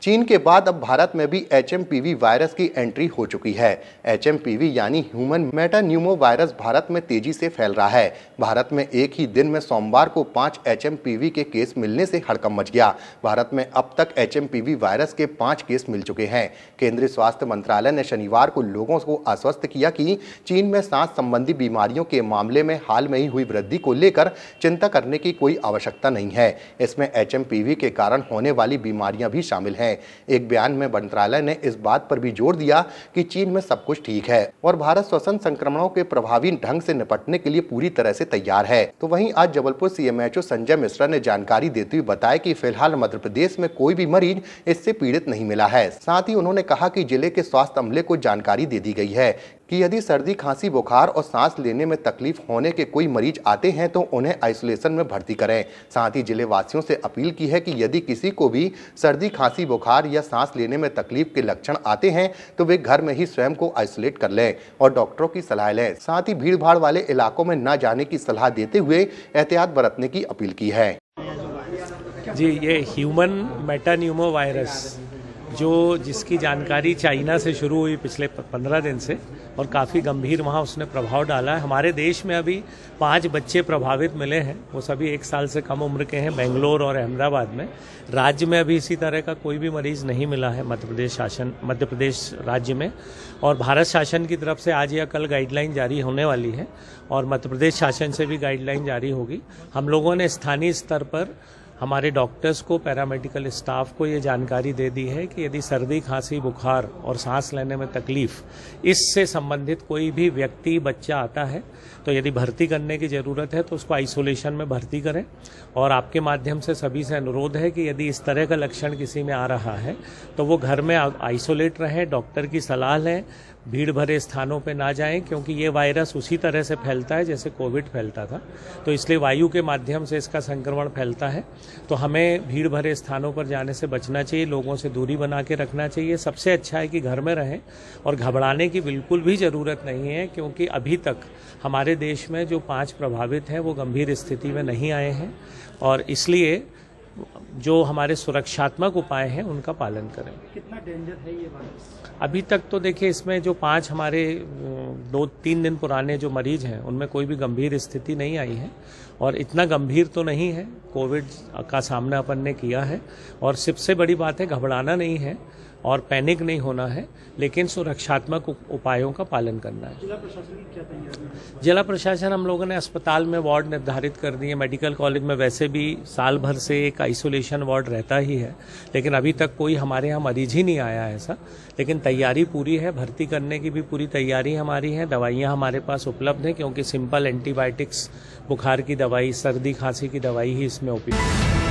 चीन के बाद अब भारत में भी HMPV वायरस की एंट्री हो चुकी है। HMPV यानी ह्यूमन मेटान्यूमो वायरस भारत में तेजी से फैल रहा है। भारत में एक ही दिन में सोमवार को 5 HMPV के केस मिलने से हड़कंप मच गया। भारत में अब तक HMPV वायरस के 5 केस मिल चुके हैं। केंद्रीय स्वास्थ्य मंत्रालय ने शनिवार को लोगों को आश्वस्त किया कि चीन में सांस संबंधी बीमारियों के मामले में हाल में ही हुई वृद्धि को लेकर चिंता करने की कोई आवश्यकता नहीं है। इसमें HMPV के कारण होने वाली बीमारियां भी शामिल हैं। एक बयान में मंत्रालय ने इस बात पर भी जोर दिया कि चीन में सब कुछ ठीक है और भारत श्वसन संक्रमणों के प्रभावी ढंग से निपटने के लिए पूरी तरह से तैयार है। तो वहीं आज जबलपुर CMHO संजय मिश्रा ने जानकारी देते हुए बताया कि फिलहाल मध्य प्रदेश में कोई भी मरीज इससे पीड़ित नहीं मिला है। साथ ही उन्होंने कहा कि जिले के स्वास्थ्य अमले को जानकारी दे दी गई है कि यदि सर्दी, खांसी, बुखार और सांस लेने में तकलीफ होने के कोई मरीज आते हैं तो उन्हें आइसोलेशन में भर्ती करें। साथ ही जिले वासियों से अपील की है कि यदि किसी को भी सर्दी, खांसी, बुखार या सांस लेने में तकलीफ के लक्षण आते हैं तो वे घर में ही स्वयं को आइसोलेट कर लें और डॉक्टरों की सलाह लें। साथ ही भीड़ भाड़ वाले इलाकों में न जाने की सलाह देते हुए एहतियात बरतने की अपील की है। जी, ये ह्यूमन मेटान्यूमो वायरस जिसकी जानकारी चाइना से शुरू हुई पिछले 15 दिन से और काफ़ी गंभीर वहाँ उसने प्रभाव डाला है। हमारे देश में अभी 5 बच्चे प्रभावित मिले हैं, वो सभी 1 साल से कम उम्र के हैं, बेंगलोर और अहमदाबाद में। राज्य में अभी इसी तरह का कोई भी मरीज नहीं मिला है मध्य प्रदेश राज्य में। और भारत शासन की तरफ से आज या कल गाइडलाइन जारी होने वाली है और मध्य प्रदेश शासन से भी गाइडलाइन जारी होगी। हम लोगों ने स्थानीय स्तर पर हमारे डॉक्टर्स को, पैरामेडिकल स्टाफ को ये जानकारी दे दी है कि यदि सर्दी, खांसी, बुखार और सांस लेने में तकलीफ इससे संबंधित कोई भी व्यक्ति, बच्चा आता है तो यदि भर्ती करने की ज़रूरत है तो उसको आइसोलेशन में भर्ती करें। और आपके माध्यम से सभी से अनुरोध है कि यदि इस तरह का लक्षण किसी में आ रहा है तो वो घर में आइसोलेट रहें, डॉक्टर की सलाह लें, भीड़ भरे स्थानों पे ना जाएं, क्योंकि ये वायरस उसी तरह से फैलता है जैसे कोविड फैलता था। तो इसलिए वायु के माध्यम से इसका संक्रमण फैलता है। तो हमें भीड़ भरे स्थानों पर जाने से बचना चाहिए, लोगों से दूरी बना के रखना चाहिए। सबसे अच्छा है कि घर में रहें और घबराने की बिल्कुल भी ज़रूरत नहीं है, क्योंकि अभी तक हमारे देश में जो 5 प्रभावित हैं वो गंभीर स्थिति में नहीं आए हैं और इसलिए जो हमारे सुरक्षात्मक उपाय हैं उनका पालन करें। कितना डेंजर है ये वायरस? अभी तक तो देखिए, इसमें जो 5 हमारे 2-3 दिन पुराने जो मरीज हैं उनमें कोई भी गंभीर स्थिति नहीं आई है और इतना गंभीर तो नहीं है। कोविड का सामना अपन ने किया है और सबसे बड़ी बात है घबराना नहीं है और पैनिक नहीं होना है, लेकिन सुरक्षात्मक उपायों का पालन करना है। जिला प्रशासन की क्या तैयारी है? जिला प्रशासन, हम लोगों ने अस्पताल में वार्ड निर्धारित कर दिए। मेडिकल कॉलेज में वैसे भी साल भर से एक आइसोलेशन वार्ड रहता ही है, लेकिन अभी तक कोई हमारे यहाँ मरीज ही नहीं आया ऐसा। लेकिन तैयारी पूरी है, भर्ती करने की भी पूरी तैयारी हमारी है। दवाइयाँ हमारे पास उपलब्ध हैं, क्योंकि सिंपल एंटीबायोटिक्स, बुखार की दवाई, सर्दी खांसी की दवाई ही इसमें उपलब्ध है।